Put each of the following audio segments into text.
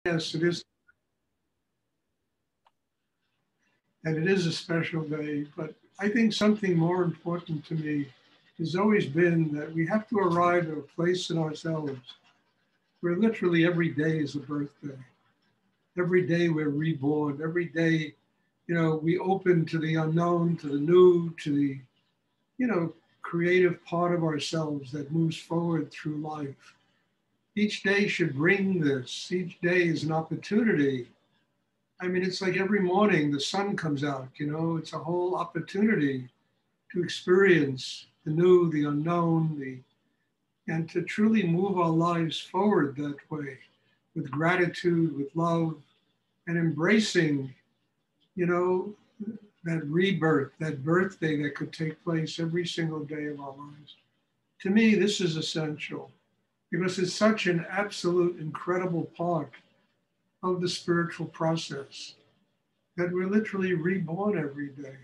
Yes, it is. And it is a special day. But I think something more important to me has always been that we have to arrive at a place in ourselves where literally every day is a birthday. Every day we're reborn. Every day, we open to the unknown, to the new, to the, creative part of ourselves that moves forward through life. Each day should bring this. Each day is an opportunity. I mean, it's like every morning the sun comes out, it's a whole opportunity to experience the new, the unknown, and to truly move our lives forward that way with gratitude, with love, and embracing, you know, that rebirth, that birthday that could take place every single day of our lives. To me, this is essential because it's such an absolute incredible part of the spiritual process that we're literally reborn every day.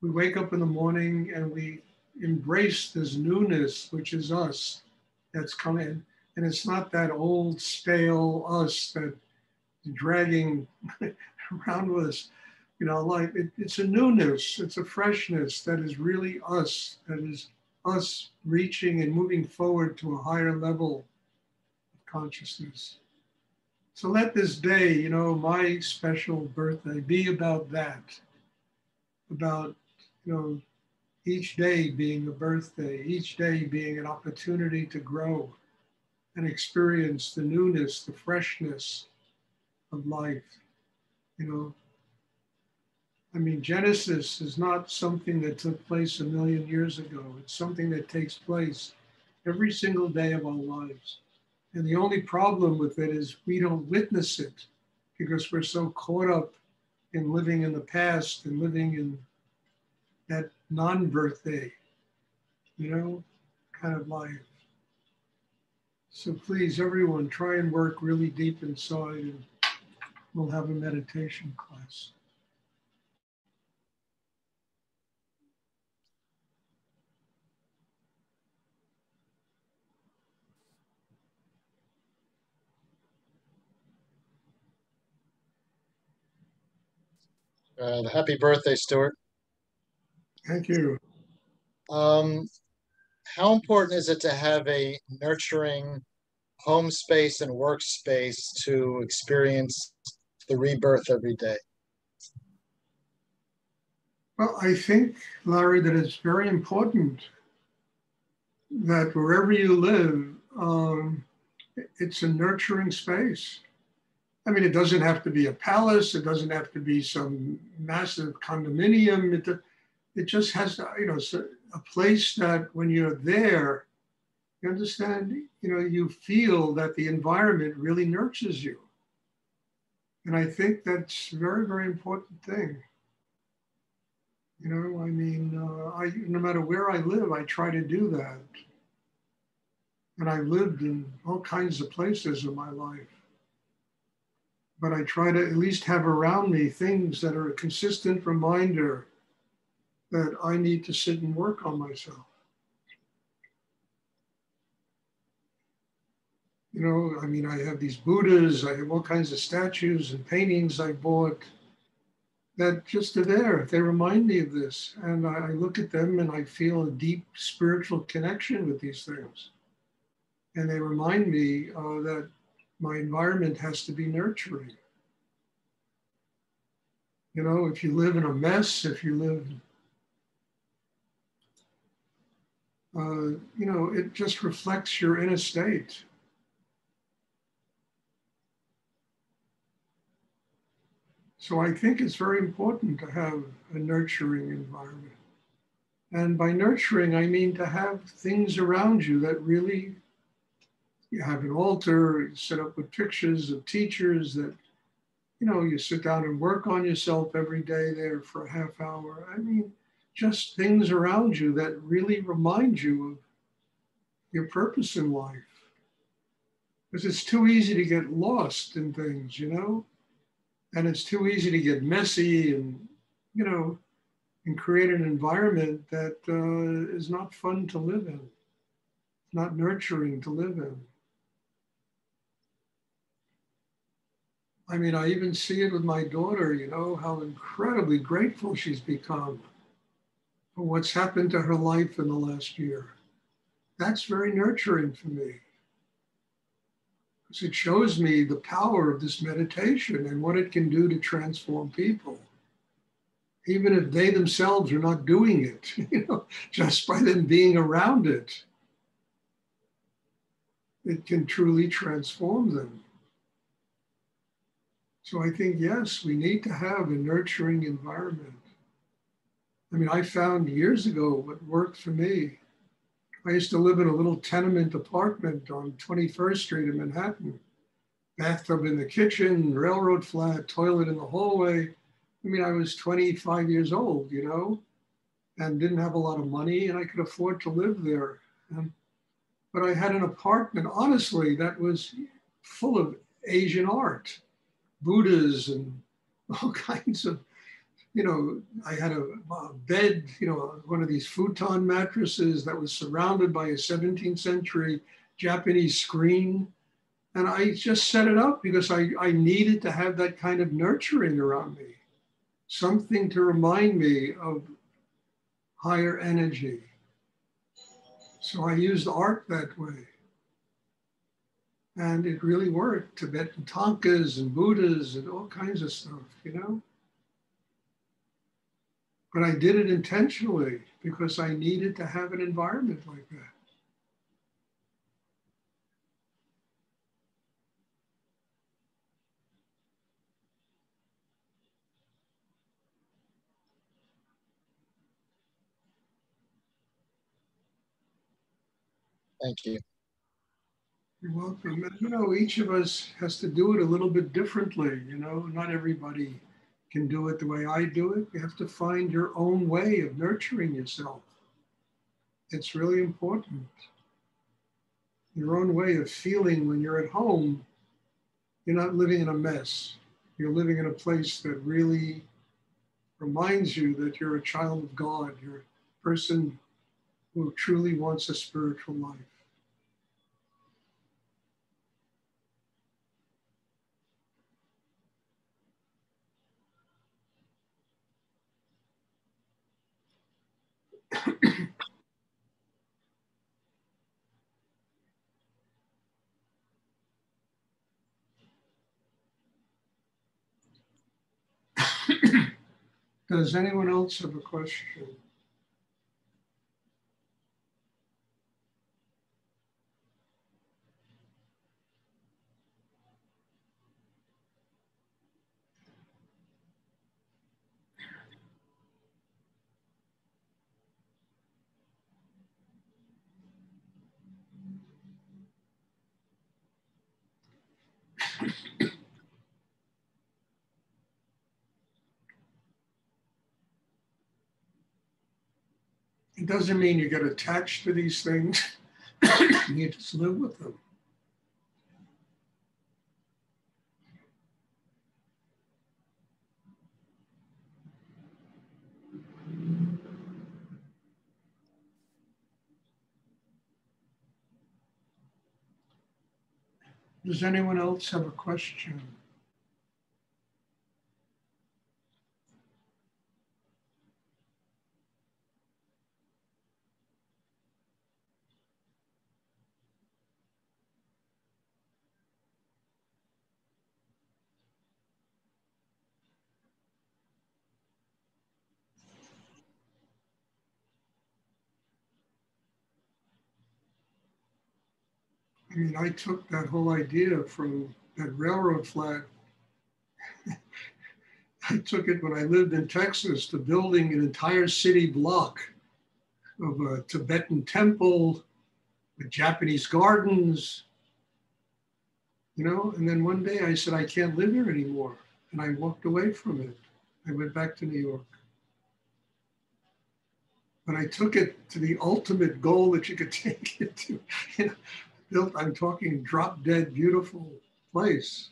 We wake up in the morning and we embrace this newness, which is us, that's coming. And it's not that old, stale us that dragging around with us. It's a newness, it's a freshness that is really us, that is us reaching and moving forward to a higher level of consciousness. So let this day, my special birthday, be about that, about, each day being a birthday, each day being an opportunity to grow and experience the newness, the freshness of life. I mean, Genesis is not something that took place a million years ago. It's something that takes place every single day of our lives. And the only problem with it is we don't witness it because we're so caught up in living in the past and living in that non-birthday, kind of life. So please, everyone, try and work really deep inside, and we'll have a meditation class. Happy birthday, Stuart. Thank you. Um, how important is it to have a nurturing home space and workspace to experience the rebirth every day? Well, I think, Larry, that it's very important that wherever you live, it's a nurturing space. I mean, it doesn't have to be a palace. It doesn't have to be some massive condominium. It just has to, a place that when you're there, you understand, you feel that the environment really nurtures you. And I think that's a very, very important thing. No matter where I live, I try to do that. And I've lived in all kinds of places in my life. But I try to at least have around me things that are a consistent reminder that I need to sit and work on myself. I have these Buddhas, I have all kinds of statues and paintings I bought that just are there. They remind me of this. And I look at them and I feel a deep spiritual connection with these things. And they remind me that my environment has to be nurturing. If you live in a mess, if you live, it just reflects your inner state. So I think it's very important to have a nurturing environment. And by nurturing, I mean to have things around you that really, you have an altar, you set up with pictures of teachers that, you sit down and work on yourself every day there for a half hour. I mean, just things around you that really remind you of your purpose in life. Because it's too easy to get lost in things, and it's too easy to get messy and, and create an environment that is not fun to live in, not nurturing to live in. I mean, I even see it with my daughter, you know, how incredibly grateful she's become for what's happened to her life in the last year. That's very nurturing for me, because it shows me the power of this meditation and what it can do to transform people, even if they themselves are not doing it, you know, just by them being around it, it can truly transform them. So I think, yes, we need to have a nurturing environment. I mean, I found years ago what worked for me. I used to live in a little tenement apartment on 21st Street in Manhattan. Bathtub in the kitchen, railroad flat, toilet in the hallway. I mean, I was 25 years old, you know, and didn't have a lot of money, and I could afford to live there. But I had an apartment, honestly, that was full of Asian art, Buddhas and all kinds of, you know, I had a bed, you know, one of these futon mattresses that was surrounded by a 17th century Japanese screen. And I just set it up because I needed to have that kind of nurturing around me, something to remind me of higher energy. So I used art that way. And it really worked. Tibetan tankas and Buddhas and all kinds of stuff, you know? But I did it intentionally because I needed to have an environment like that. Thank you. You're welcome. And, you know, each of us has to do it a little bit differently. You know, not everybody can do it the way I do it. You have to find your own way of nurturing yourself. It's really important. Your own way of feeling when you're at home, you're not living in a mess. You're living in a place that really reminds you that you're a child of God. You're a person who truly wants a spiritual life. Does anyone else have a question? It doesn't mean you get attached to these things. You just live with them. Does anyone else have a question? I mean, I took that whole idea from that railroad flat. I took it when I lived in Texas to building an entire city block of a Tibetan temple with Japanese gardens, you know. And then one day I said, I can't live here anymore. And I walked away from it. I went back to New York. But I took it to the ultimate goal that you could take it to. You know, built, I'm talking drop dead, beautiful place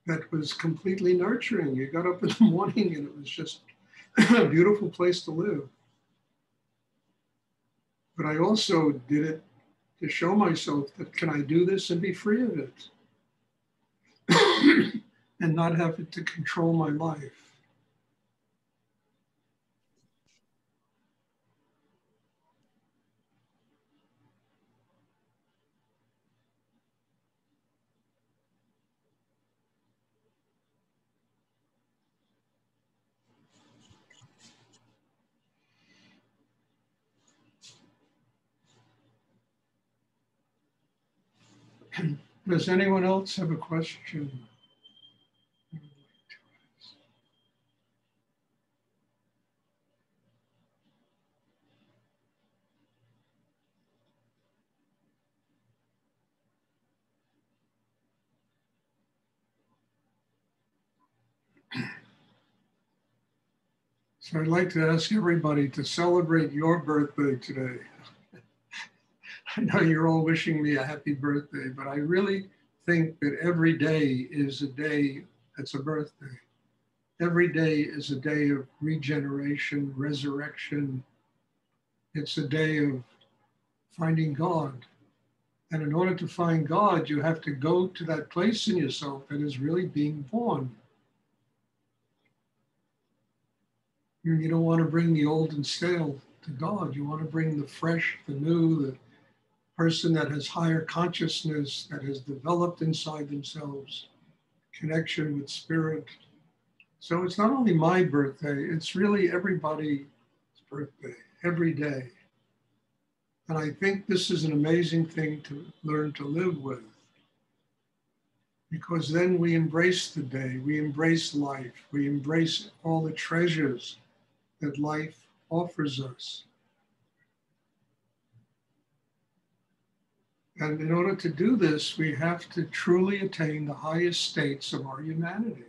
that was completely nurturing. You got up in the morning and it was just a beautiful place to live. But I also did it to show myself that can I do this and be free of it? and not have it to control my life. Does anyone else have a question? So I'd like to ask everybody to celebrate your birthday today. I know you're all wishing me a happy birthday, but I really think that every day is a day that's a birthday. Every day is a day of regeneration, resurrection. It's a day of finding God. And in order to find God, you have to go to that place in yourself that is really being born. You don't want to bring the old and stale to God. You want to bring the fresh, the new, the person that has higher consciousness, that has developed inside themselves, connection with spirit. So it's not only my birthday, it's really everybody's birthday, every day. And I think this is an amazing thing to learn to live with. Because then we embrace the day, we embrace life, we embrace all the treasures that life offers us. And in order to do this, we have to truly attain the highest states of our humanity.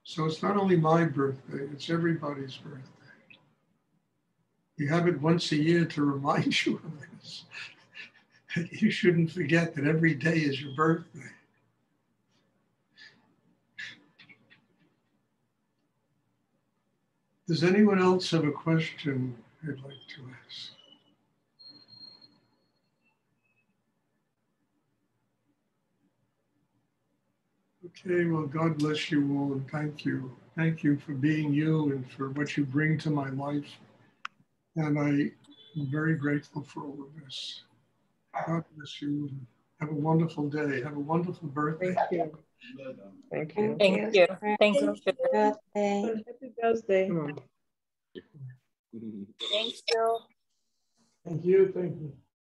So it's not only my birthday, it's everybody's birthday. You have it once a year to remind you of this. You shouldn't forget that every day is your birthday. Does anyone else have a question they'd like to ask? Okay, well, God bless you all and thank you. Thank you for being you and for what you bring to my life. And I am very grateful for all of this. God bless you and have a wonderful day. Have a wonderful birthday. Thank you. Thank you. Thank you. Thank you. Happy birthday. Thank you. Thank you. Thank you.